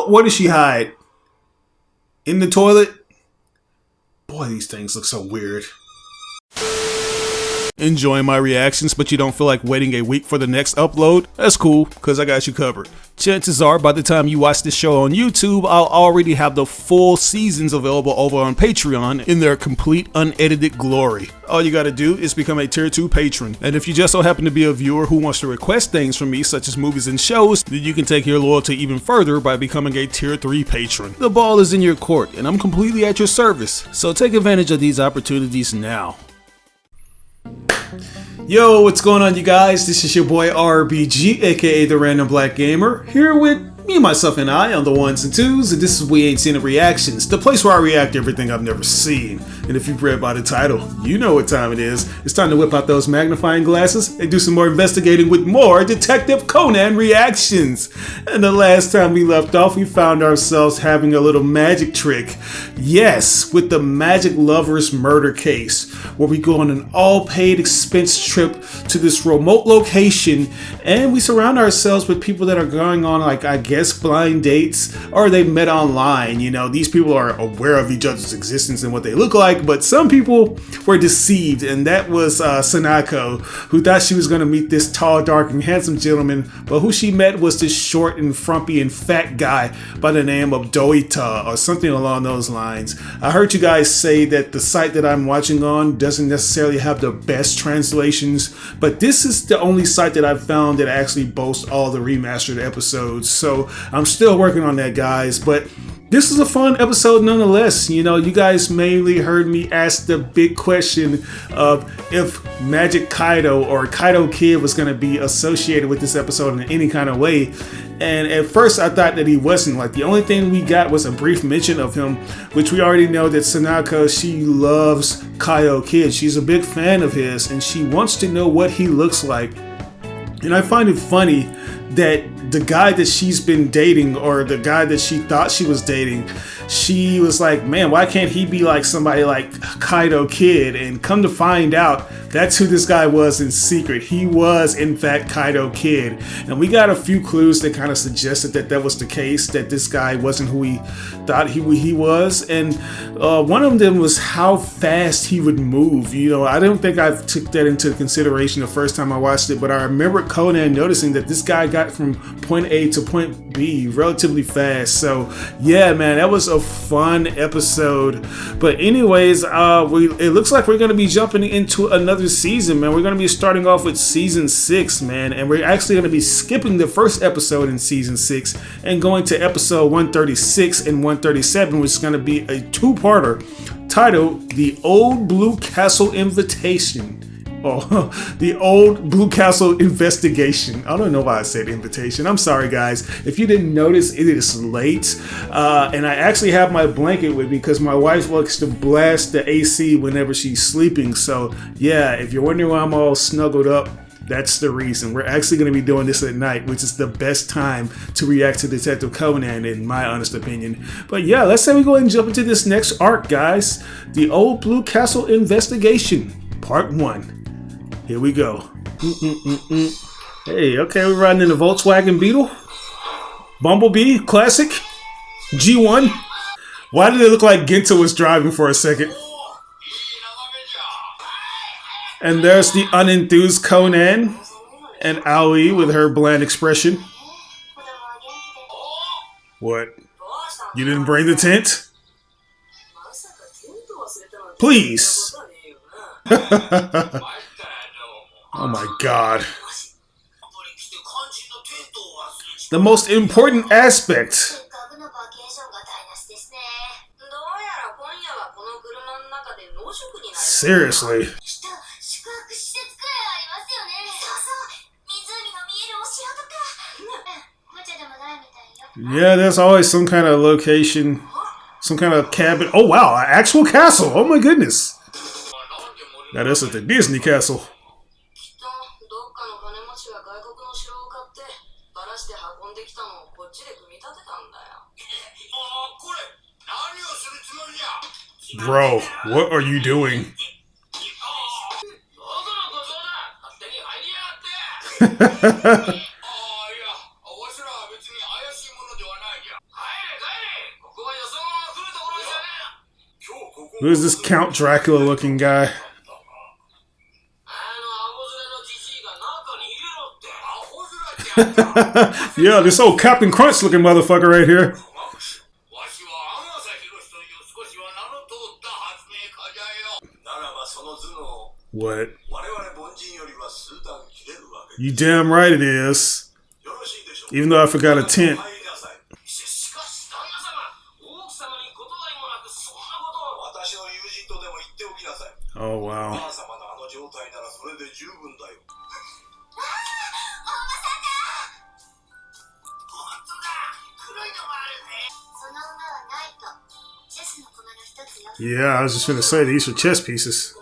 Where does she hide? In the toilet? Boy, these things look so weird. Enjoying my reactions, but you don't feel like waiting a week for the next upload? That's cool, because I got you covered. Chances are, by the time you watch this show on YouTube, I'll already have the full seasons available over on Patreon in their complete unedited glory. All you gotta do is become a tier 2 patron. And if you just so happen to be a viewer who wants to request things from me, such as movies and shows, then you can take your loyalty even further by becoming a tier 3 patron. The ball is in your court, and I'm completely at your service. So take advantage of these opportunities now. Yo, what's going on, you guys? This is your boy RBG, aka the Random Black Gamer, here with me, myself, and I on the ones and twos, and this is We Ain't Seen It Reactions, the place where I react to everything I've never seen. And if you've read by the title, you know what time it is. It's time to whip out those magnifying glasses and do some more investigating with more Detective Conan reactions. And the last time we left off, we found ourselves having a little magic trick. Yes, with the Magic Lovers murder case, where we go on an all-paid expense trip to this remote location, and we surround ourselves with people that are going on, like, I guess, blind dates, or they met online. You know, these people are aware of each other's existence and what they look like, but some people were deceived, and that was Sanako, who thought she was going to meet this tall, dark, and handsome gentleman, but who she met was this short and frumpy and fat guy by the name of Doita, or something along those lines. I heard you guys say that the site that I'm watching on doesn't necessarily have the best translations, but this is the only site that I've found that actually boasts all the remastered episodes, so I'm still working on that, guys, but this is a fun episode nonetheless. You know, you guys mainly heard me ask the big question of if Magic Kaido or Kaido Kid was going to be associated with this episode in any kind of way. And at first I thought that he wasn't. Like, the only thing we got was a brief mention of him, which we already know that Sanako, she loves Kaido Kid. She's a big fan of his, and she wants to know what he looks like. And I find it funny that the guy that she's been dating, or the guy that she thought she was dating, she was like, man, why can't he be like somebody like Kaido Kid? And come to find out, that's who this guy was in secret. He was, in fact, Kaido Kid. And we got a few clues that kind of suggested that that was the case, that this guy wasn't who he thought he was. And one of them was how fast he would move. You know, I don't think I took that into consideration the first time I watched it, but I remember Conan noticing that this guy got from point A to point B relatively fast. So yeah, man, that was a fun episode. But anyways, it looks like we're going to be jumping into another season, man. We're going to be starting off with season 6, man, and we're actually going to be skipping the first episode in season 6 and going to episode 136 and 137, which is going to be a two-parter titled The Old Blue Castle Invitation. Oh, the Old Blue Castle Investigation. I don't know why I said invitation. I'm sorry, guys. If you didn't notice, it is late. And I actually have my blanket with me because my wife likes to blast the AC whenever she's sleeping. So, yeah, if you're wondering why I'm all snuggled up, that's the reason. We're actually going to be doing this at night, which is the best time to react to Detective Conan, in my honest opinion. But yeah, let's say we go ahead and jump into this next arc, guys. The Old Blue Castle Investigation, Part 1. Here we go. Hey, okay, we're riding in the Volkswagen Beetle. Bumblebee, classic. G1. Why did it look like Genta was driving for a second? And there's the unenthused Conan and Aoi with her bland expression. What? You didn't bring the tent? Please. Oh my god. The most important aspect. Seriously. Yeah, there's always some kind of location, some kind of cabin. Oh wow, an actual castle. Oh my goodness. Now that's at the Disney castle. Bro, what are you doing? Who is this Count Dracula looking guy? Yeah, this old Captain Crunch looking motherfucker right here. What? You damn right it is. Even though I forgot a tent. Oh wow. Yeah, I was just gonna say these are chess pieces.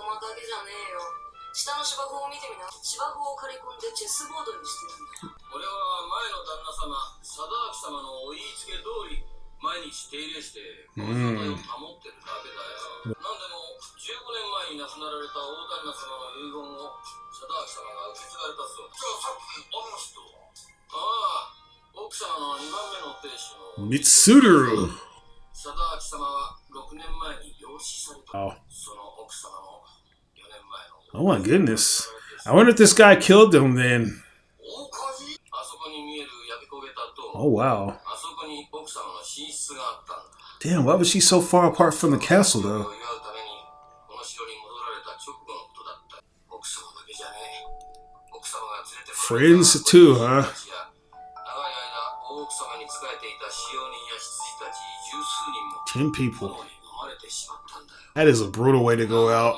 Mitsuru. Oh. Oh my goodness. I wonder if this guy killed them then. Oh wow. Damn, why was she so far apart from the castle though? Friends too, huh? 10 people. That is a brutal way to go out.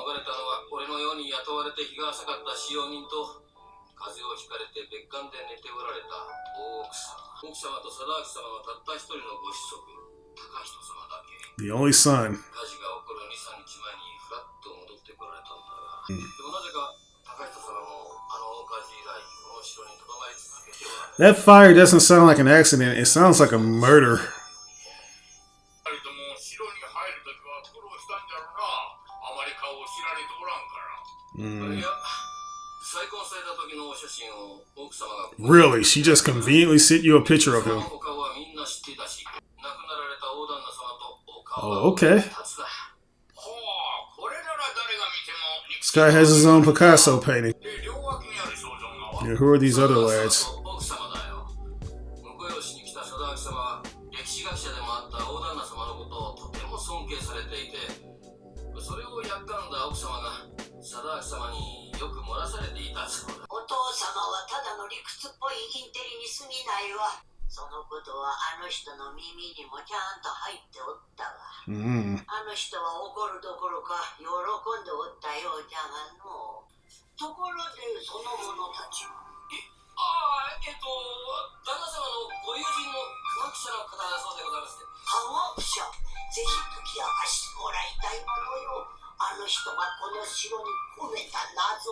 The only son. That fire doesn't sound like an accident. It sounds like a murder. Really? She just conveniently sent you a picture of him. Oh, okay. This guy has his own Picasso painting. Yeah, who are these other lads?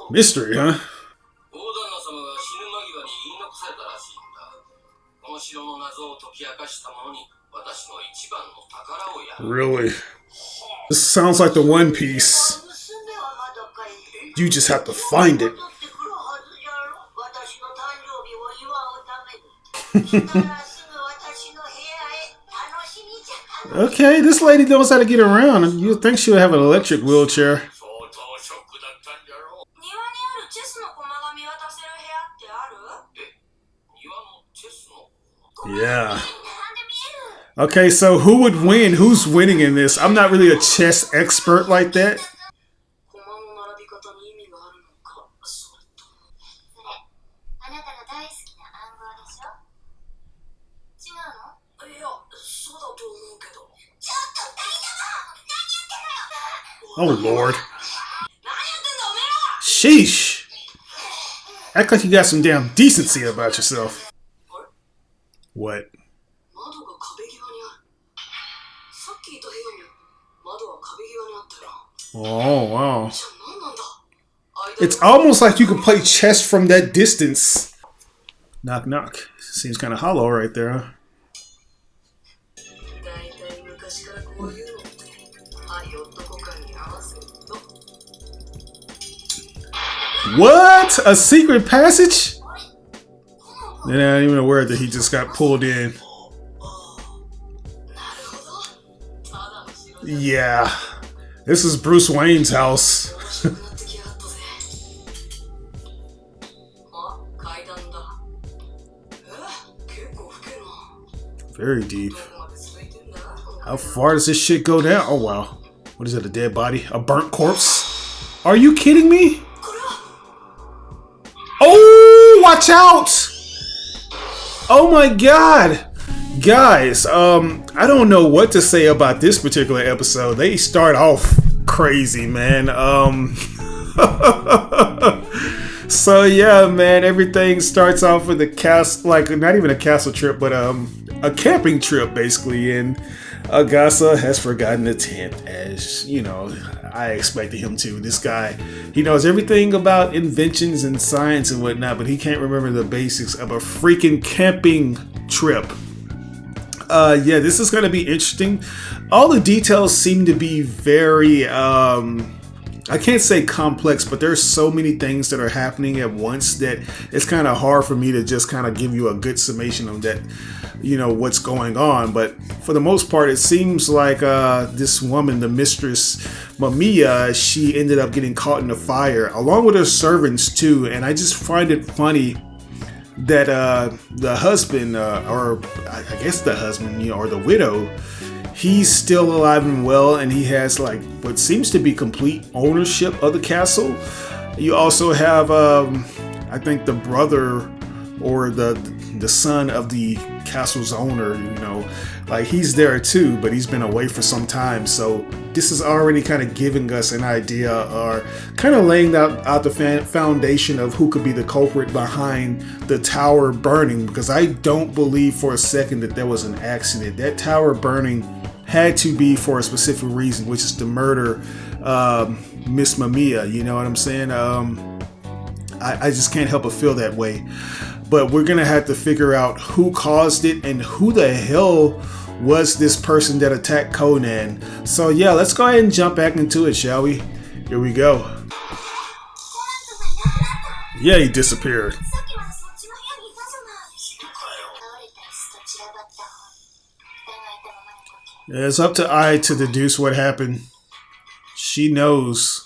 Mystery, huh? Really? This sounds like the One Piece. You just have to find it. Okay, this lady knows how to get around. You'd think she would have an electric wheelchair. Yeah. Okay, so who would win? Who's winning in this? I'm not really a chess expert like that. Oh, Lord. Sheesh. Act like you got some damn decency about yourself. What? Oh, wow. It's almost like you can play chess from that distance. Knock, knock. Seems kind of hollow right there, huh? What? A secret passage? And I'm not even aware that he just got pulled in. Yeah. This is Bruce Wayne's house. Very deep. How far does this shit go down? Oh wow. What is that, a dead body? A burnt corpse? Are you kidding me? Oh, watch out! Oh my god. Guys, I don't know what to say about this particular episode. They start off crazy, man. So yeah, man, everything starts off with a castle, like not even a castle trip, but a camping trip basically, and Agasa has forgotten the tent, as you know, I expected him to. This guy, he knows everything about inventions and science and whatnot, but he can't remember the basics of a freaking camping trip. Yeah, this is going to be interesting. All the details seem to be very, I can't say complex, but there's so many things that are happening at once that it's kind of hard for me to just kind of give you a good summation of that, you know, what's going on. But for the most part, it seems like this woman, the mistress Mamiya, she ended up getting caught in the fire along with her servants too. And I just find it funny that the husband, or I guess the husband, you know, or the widow, he's still alive and well, and he has like what seems to be complete ownership of the castle. You also have, I think, the brother or the son of the castle's owner. You know, like he's there too, but he's been away for some time. So this is already kind of giving us an idea, or kind of laying out the foundation of who could be the culprit behind the tower burning. Because I don't believe for a second that there was an accident. That tower burning had to be for a specific reason, which is to murder Miss Mamiya. You know what I'm saying? I just can't help but feel that way. But we're gonna have to figure out who caused it and who the hell was this person that attacked Conan. So yeah, let's go ahead and jump back into it, shall we? Here we go. Yeah, he disappeared. Yeah, it's up to Ai to deduce what happened. She knows.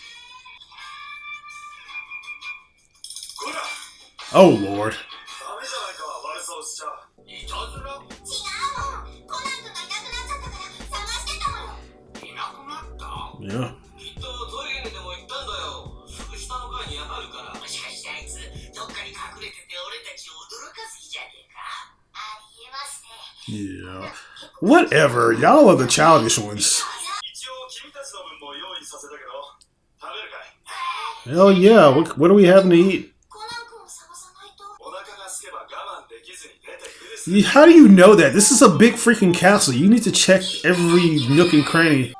Oh Lord. Yeah. Yeah. Whatever. Y'all are the childish ones. Hell yeah. What are we having to eat? How do you know that? This is a big freaking castle. You need to check every nook and cranny.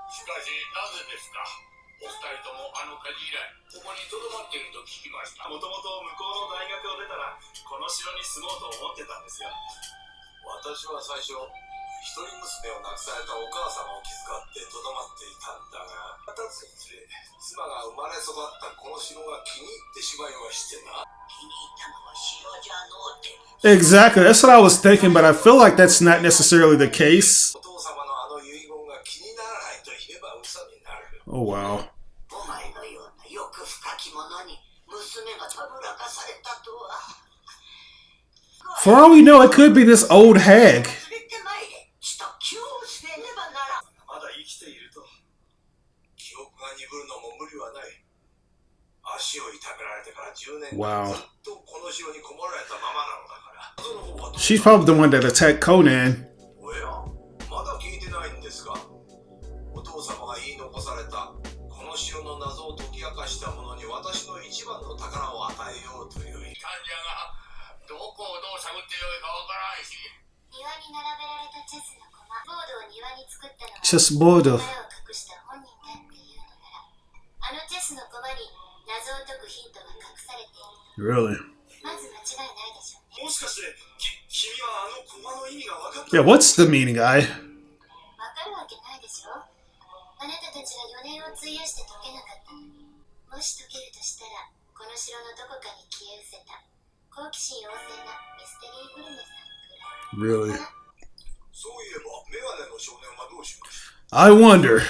Exactly, that's what I was thinking, but I feel like that's not necessarily the case. Oh wow. For all we know, it could be this old hag. Wow. She's probably the one that attacked Conan. Chessboard. Really? Yeah, what's the meaning, guy? Really? I wonder.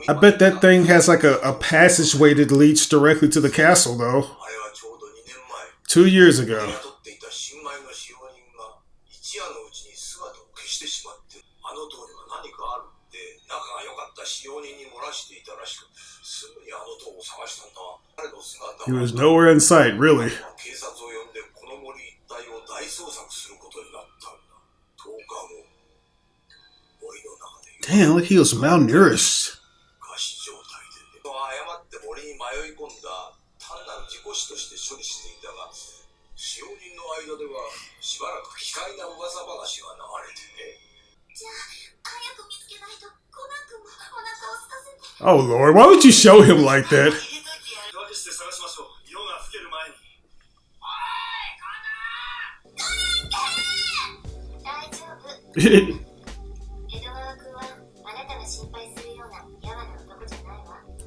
I bet that thing has like a passageway that leads directly to the castle, though. 2 years ago. He was nowhere in sight, really. Damn, look, he was malnourished. Oh Lord, why would you show him like that?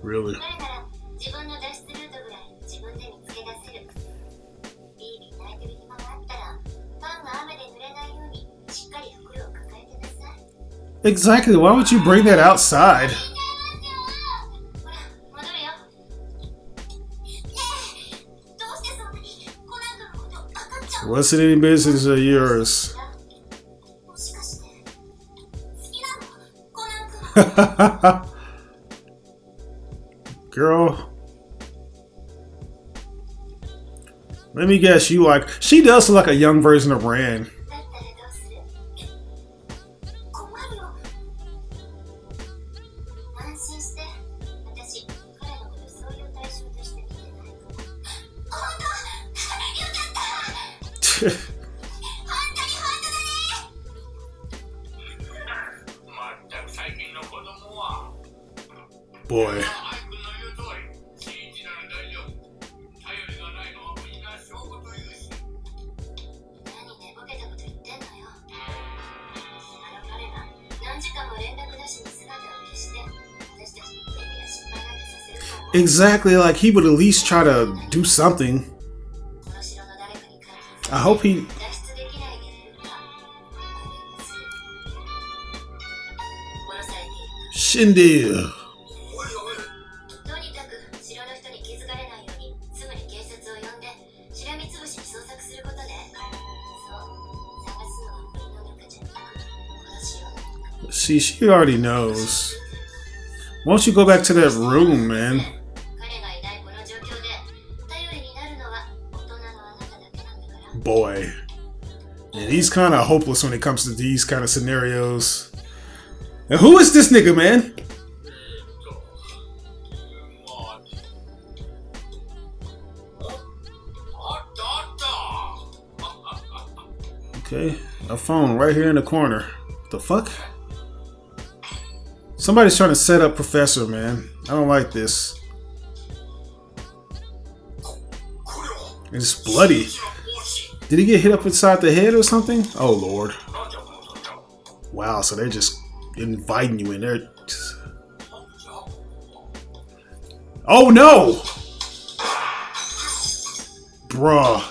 Really? Exactly, why would you bring that outside? What's it any business of yours? Girl, let me guess, you like, she does look like a young version of Rand. Boy. Exactly, like he would at least try to do something. I hope he... Shindy. See, she already knows. Why don't you go back to that room, man? Boy. And he's kind of hopeless when it comes to these kind of scenarios. And who is this nigga, man? Okay, a phone right here in the corner. What the fuck? Somebody's trying to set up Professor, man. I don't like this. It's bloody. Did he get hit up inside the head or something? Oh Lord. Wow, so they're just inviting you in there. Oh no! Bruh.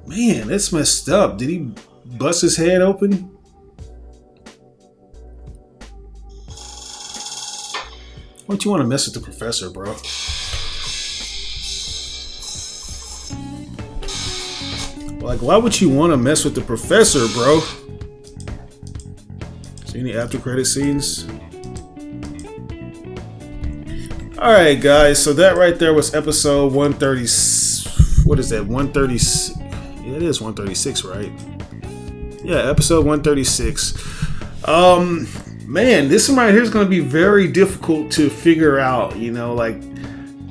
Man, that's messed up. Did he bust his head open? Why don't you want to mess with the Professor, bro? Like, why would you want to mess with the Professor, bro? See any after credit scenes? Alright, guys. So that right there was episode 130. What is that? 136. Yeah, it is 136, right? Yeah, episode 136. Man, this one right here is going to be very difficult to figure out. You know, like,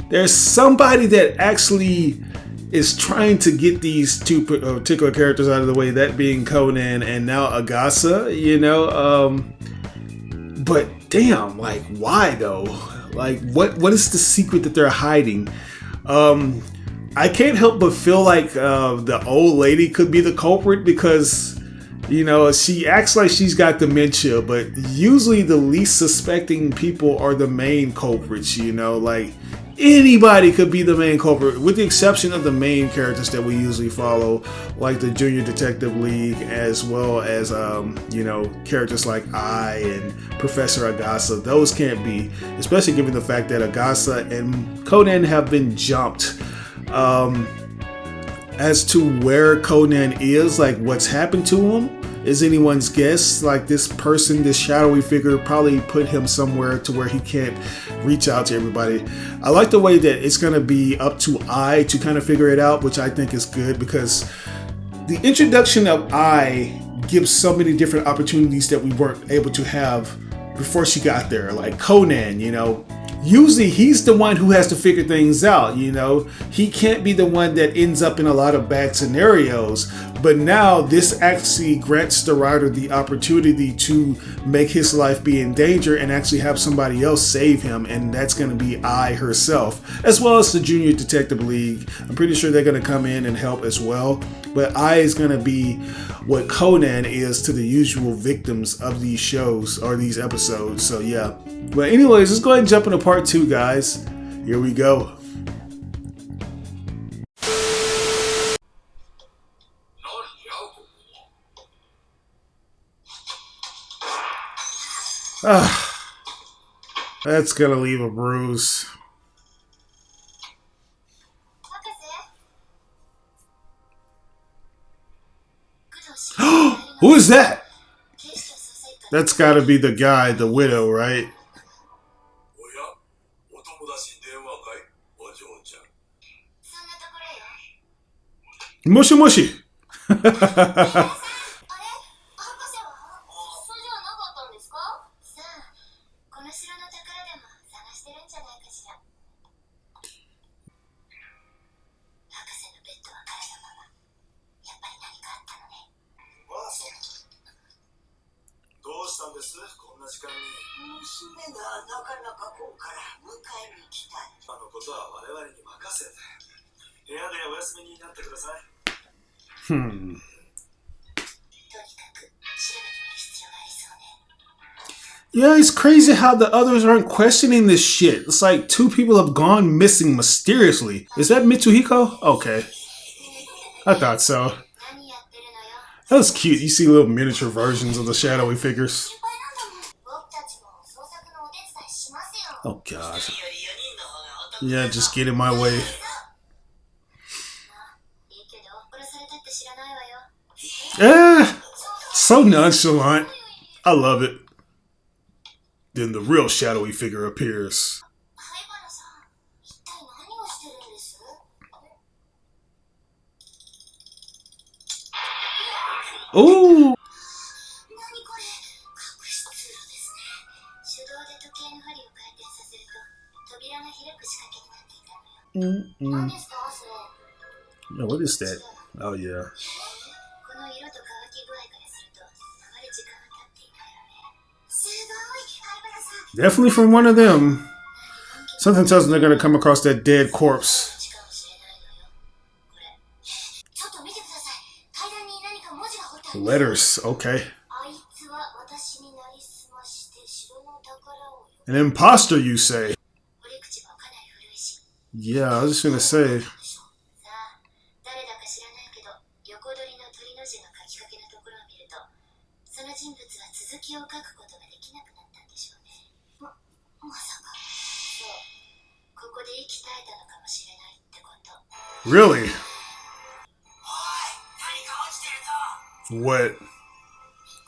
there's somebody that actually is trying to get these two particular characters out of the way, that being Conan and now Agasa, you know. But damn, like, why though? Like, what is the secret that they're hiding? I can't help but feel like the old lady could be the culprit because, she acts like she's got dementia, but usually the least suspecting people are the main culprits, like anybody could be the main culprit, with the exception of the main characters that we usually follow, like the Junior Detective League, as well as, characters like I and Professor Agasa. Those can't be, especially given the fact that Agasa and Conan have been jumped. As to where Conan is, like what's happened to him, is anyone's guess. Like this person, this shadowy figure, probably put him somewhere to where he can't reach out to everybody. I like the way that it's going to be up to I to kind of figure it out, which I think is good because the introduction of I gives so many different opportunities that we weren't able to have before she got there. Like Conan, usually he's the one who has to figure things out, he can't be the one that ends up in a lot of bad scenarios. But now this actually grants the writer the opportunity to make his life be in danger and actually have somebody else save him, and that's going to be I herself, as well as the Junior Detective League. I'm pretty sure they're going to come in and help as well, but I is going to be what Conan is to the usual victims of these shows or these episodes. So yeah, but anyways, let's go ahead and jump into part 2, guys. Here we go. That's gonna leave a bruise. Who is that? That's gotta be the guy, the widow, right? Mushy mushy. Yeah, it's crazy how the others aren't questioning this shit. It's like 2 people have gone missing mysteriously. Is that Mitsuhiko? Okay. I thought so. That was cute. You see little miniature versions of the shadowy figures. Oh gosh. Yeah, just get in my way. So nonchalant. I love it. Then the real shadowy figure appears. Ooh! No, what is that? Oh yeah. Definitely from one of them. Something tells them they're gonna come across that dead corpse. Letters, okay. An imposter, you say? Yeah, I was just gonna say. Really? What?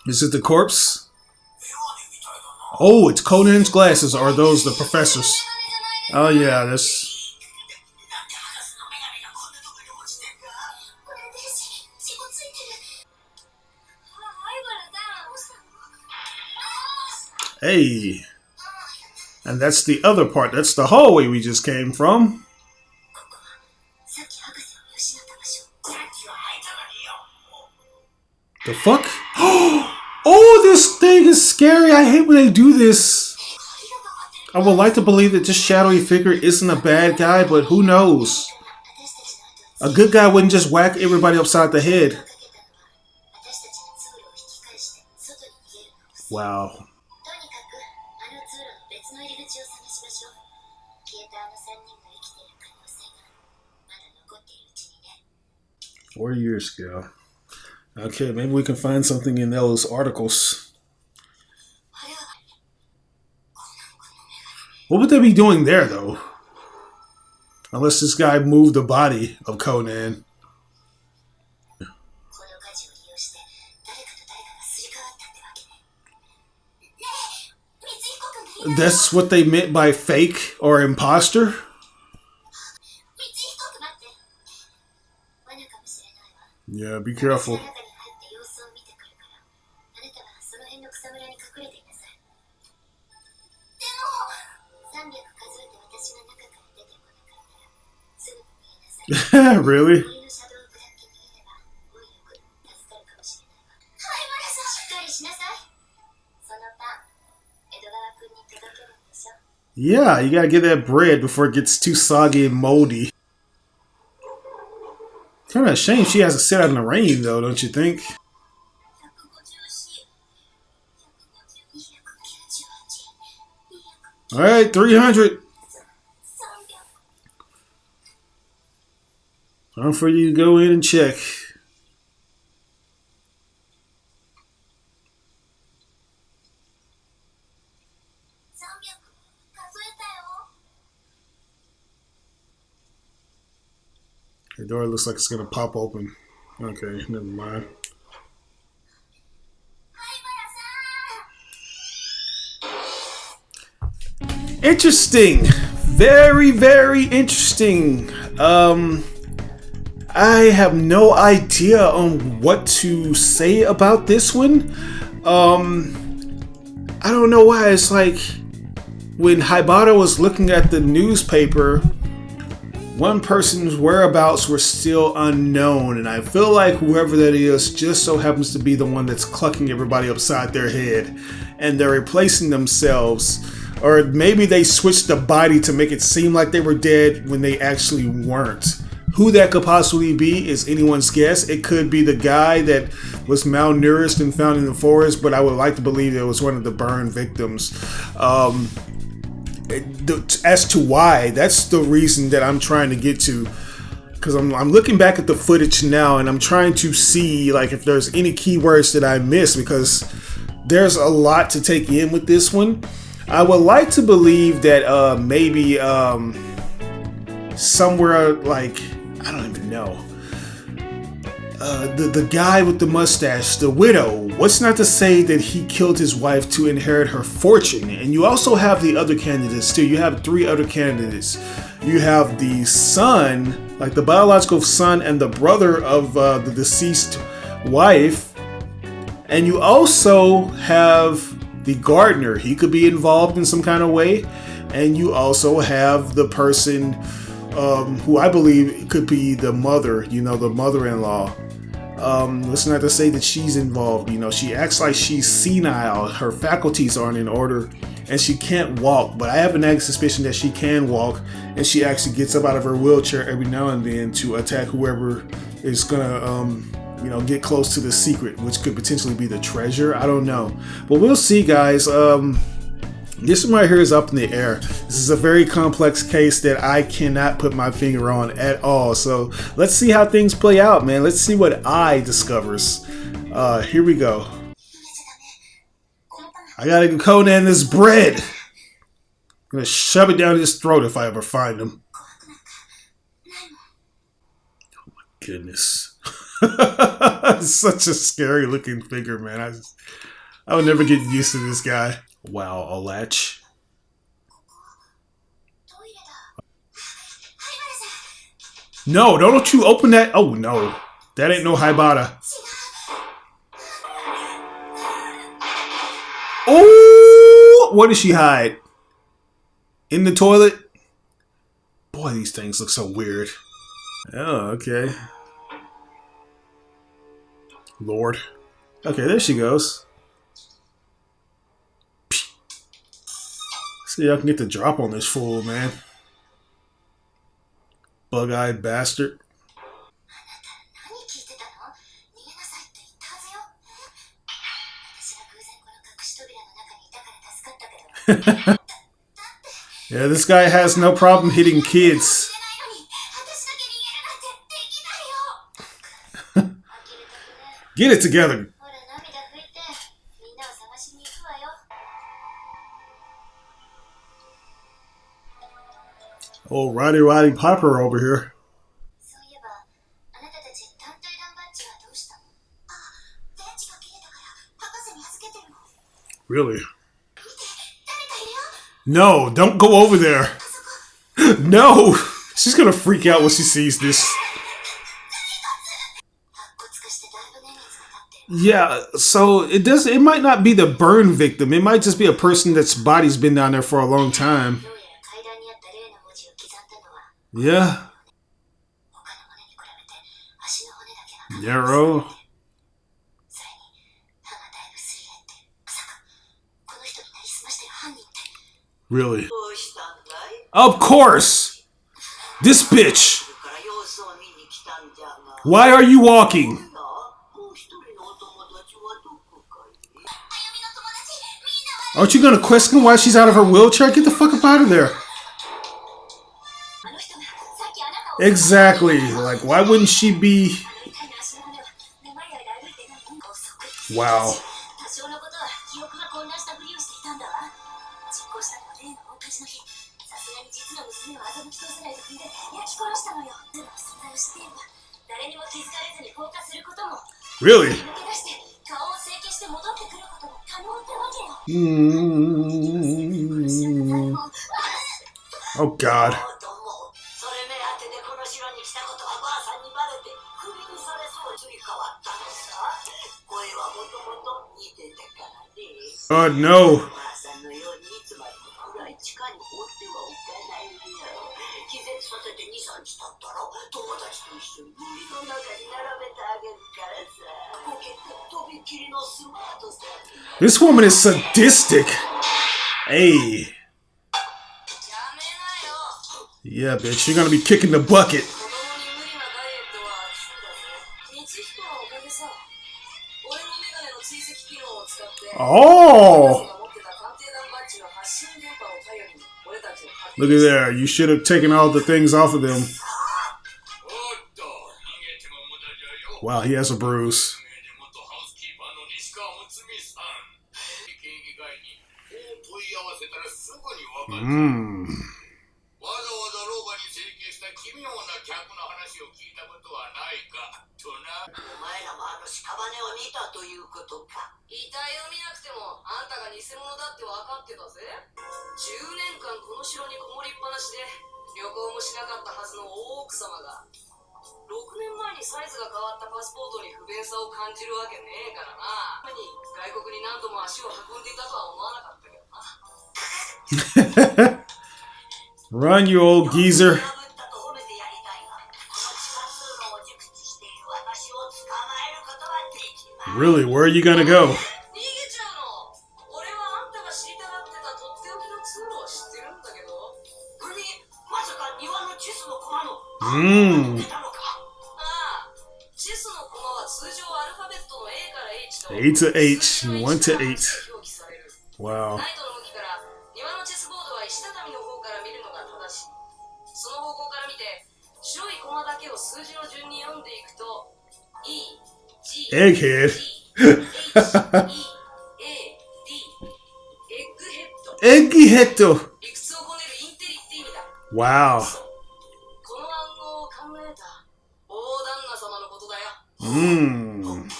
Is it the corpse? Oh, it's Conan's glasses. Are those the professor's? Oh yeah, that's... Hey. And that's the other part. That's the hallway we just came from. The fuck? Oh, this thing is scary. I hate when they do this. I would like to believe that this shadowy figure isn't a bad guy, but who knows? A good guy wouldn't just whack everybody upside the head. Wow. 4 years ago. Okay, maybe we can find something in those articles. What would they be doing there, though? Unless this guy moved the body of Conan. That's what they meant by fake or imposter? Yeah, be careful. Really? Yeah, you gotta get that bread before it gets too soggy and moldy. Kind of a shame she has to sit out in the rain, though, don't you think? All right, 300. Time for you to go in and check. The door looks like it's gonna pop open. Okay, never mind. Interesting. Very, very interesting. I have no idea on what to say about this one. I don't know why. It's like when Haibata was looking at the newspaper, one person's whereabouts were still unknown, and I feel like whoever that is just so happens to be the one that's clucking everybody upside their head, and they're replacing themselves. Or maybe they switched the body to make it seem like they were dead when they actually weren't. Who that could possibly be is anyone's guess. It could be the guy that was malnourished and found in the forest, but I would like to believe it was one of the burn victims. As to why, that's the reason that I'm trying to get to. Because I'm looking back at the footage now, and I'm trying to see like if there's any keywords that I missed, because there's a lot to take in with this one. I would like to believe that maybe somewhere like, I don't even know. The guy with the mustache, the widow, what's not to say that he killed his wife to inherit her fortune? And you also have the other candidates too. You have 3 other candidates. You have the son, like the biological son and the brother of the deceased wife. And you also have the gardener. He could be involved in some kind of way. And you also have the person who I believe could be the mother, the mother-in-law. It's not to say that she's involved. She acts like she's senile. Her faculties aren't in order, and she can't walk. But I have a nagging suspicion that she can walk, and she actually gets up out of her wheelchair every now and then to attack whoever is gonna, get close to the secret, which could potentially be the treasure. I don't know, but we'll see, guys. This one right here is up in the air. This is a very complex case that I cannot put my finger on at all. So let's see how things play out, man. Let's see what I discovers. Here we go. I gotta give Conan this bread. I'm gonna shove it down his throat if I ever find him. Oh my goodness. Such a scary looking figure, man. I would never get used to this guy. Wow, a latch. No, don't you open that. Oh no, that ain't no Haibata. Oh, where did she hide? In the toilet? Boy, these things look so weird. Oh, okay. Lord. Okay, there she goes. See, I can get the drop on this fool, man. Bug-eyed bastard. Yeah, this guy has no problem hitting kids. Get it together. Oh, Roddy Piper over here. Really? No, don't go over there. No! She's gonna freak out when she sees this. Yeah, so it might not be the burn victim. It might just be a person that's body's been down there for a long time. Yeah. Narrow. Really? Of course! This bitch! Why are you walking? Aren't you gonna question why she's out of her wheelchair? Get the fuck up out of there. Exactly. Like, why wouldn't she be... Wow. Really? Oh God. Oh no. This woman is sadistic. Hey. Yeah, bitch, you're gonna be kicking the bucket. Oh! Look at there. You should have taken all the things off of them. Wow, he has a bruise. Mmm. Run, you old geezer. Really, where are you gonna go? A to H, 1 to 8. Wow. Egghead. Egghead. Wow. Mmm.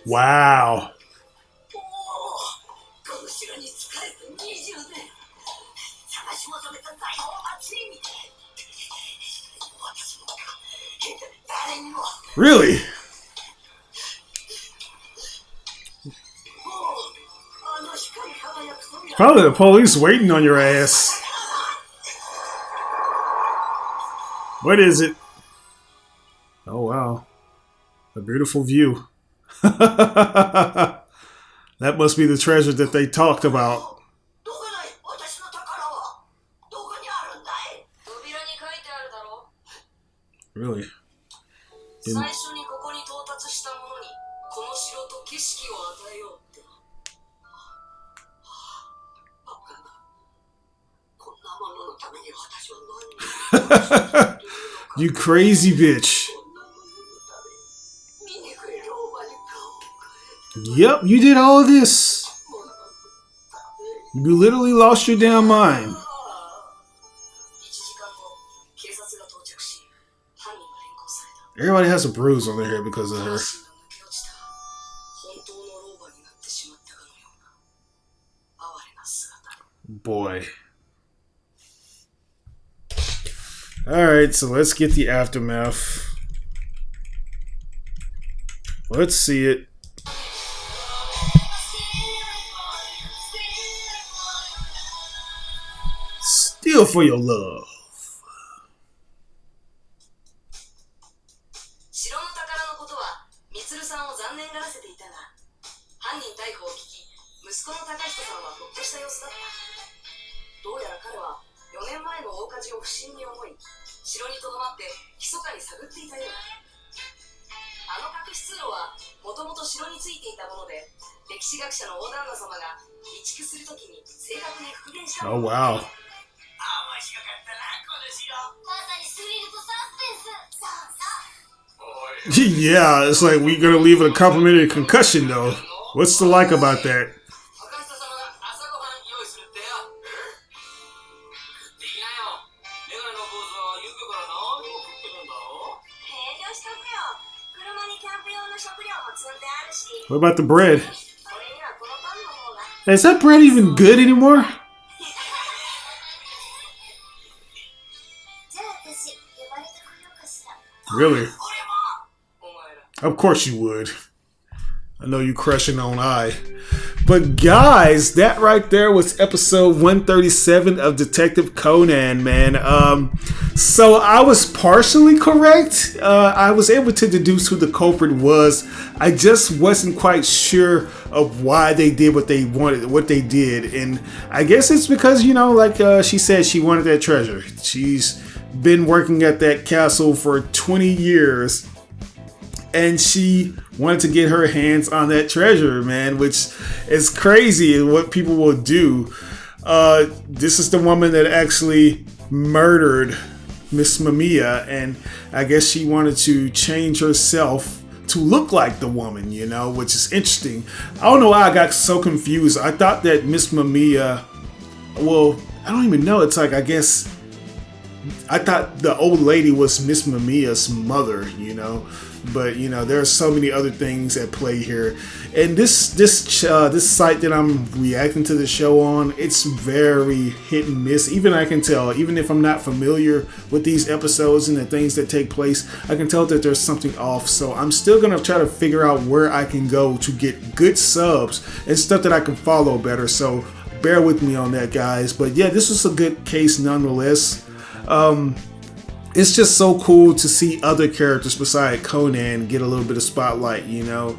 Wow. Really? Probably the police waiting on your ass. What is it? Oh, wow. A beautiful view. That must be the treasure that they talked about. Really? In- You crazy bitch. Yep, you did all of this. You literally lost your damn mind. Everybody has a bruise on their head because of her. Boy. Alright, so let's get the aftermath. Let's see it. Steal for your love. Oh wow. Yeah, it's like we're gonna leave it a complimentary concussion though. What's the like about that? What about the bread? Is that bread even good anymore? Really? Of course you would. I know you crushing on I. But guys, that right there was episode 137 of Detective Conan, man. So I was partially correct. I was able to deduce who the culprit was. I just wasn't quite sure of why they did what they wanted, what they did. And I guess it's because, you know, like she said, she wanted that treasure. She's been working at that castle for 20 years. And she wanted to get her hands on that treasure, man, which is crazy what people will do. This is the woman that actually murdered Miss Mamiya, and I guess she wanted to change herself to look like the woman, you know, which is interesting. I don't know why I got so confused. I thought that Miss Mamiya, well, I don't even know. It's like, I guess, I thought the old lady was Miss Mamiya's mother, you know. But you know, there are so many other things at play here, and this site that I'm reacting to the show on, it's very hit and miss. Even I can tell, even if I'm not familiar with these episodes and the things that take place, I can tell that there's something off. So I'm still gonna try to figure out where I can go to get good subs and stuff that I can follow better. So bear with me on that, guys. But yeah, this was a good case nonetheless. It's just so cool to see other characters beside Conan get a little bit of spotlight, you know.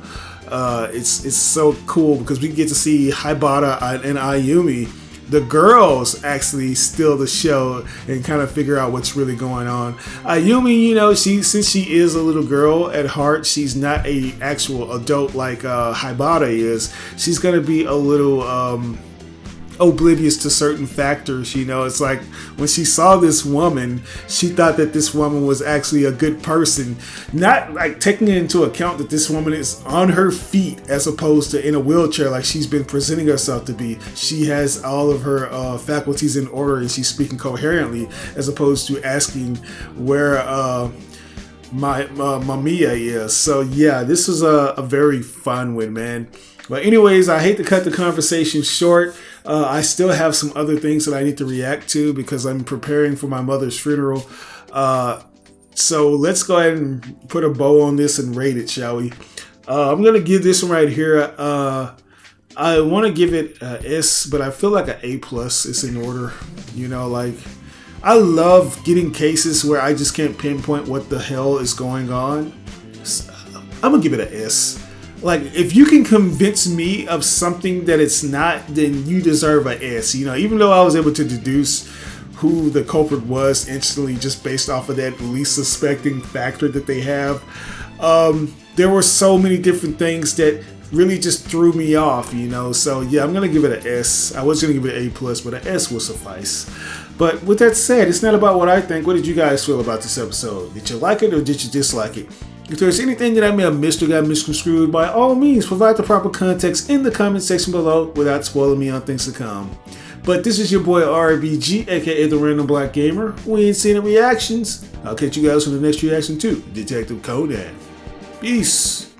It's so cool because we get to see Hibata and Ayumi, the girls, actually steal the show and kind of figure out what's really going on. Ayumi, you know, since she is a little girl at heart, she's not a actual adult like Hibata is. She's gonna be a little oblivious to certain factors, you know. It's like when she saw this woman, she thought that this woman was actually a good person, not like taking into account that this woman is on her feet as opposed to in a wheelchair like she's been presenting herself to be. She has all of her faculties in order and she's speaking coherently, as opposed to asking where my Mamiya is. So yeah, this was a very fun one, man. But anyways, I hate to cut the conversation short. I still have some other things that I need to react to because I'm preparing for my mother's funeral. So let's go ahead and put a bow on this and rate it, shall we? I'm going to give this one right here. I want to give it a S, but I feel like an A+ is in order. You know, like, I love getting cases where I just can't pinpoint what the hell is going on. I'm gonna give it an S. Like, if you can convince me of something that it's not, then you deserve an S. You know, even though I was able to deduce who the culprit was instantly just based off of that least suspecting factor that they have, there were so many different things that really just threw me off, you know. So yeah, I'm gonna give it an S. I was gonna give it an A+, but an S will suffice. But with that said, it's not about what I think. What did you guys feel about this episode? Did you like it or did you dislike it? If there's anything that I may have missed or got misconstrued, by all means, provide the proper context in the comment section below without spoiling me on things to come. But this is your boy RBG, aka the Random Black Gamer. We ain't seen any reactions. I'll catch you guys on the next reaction to Detective Conan. Peace.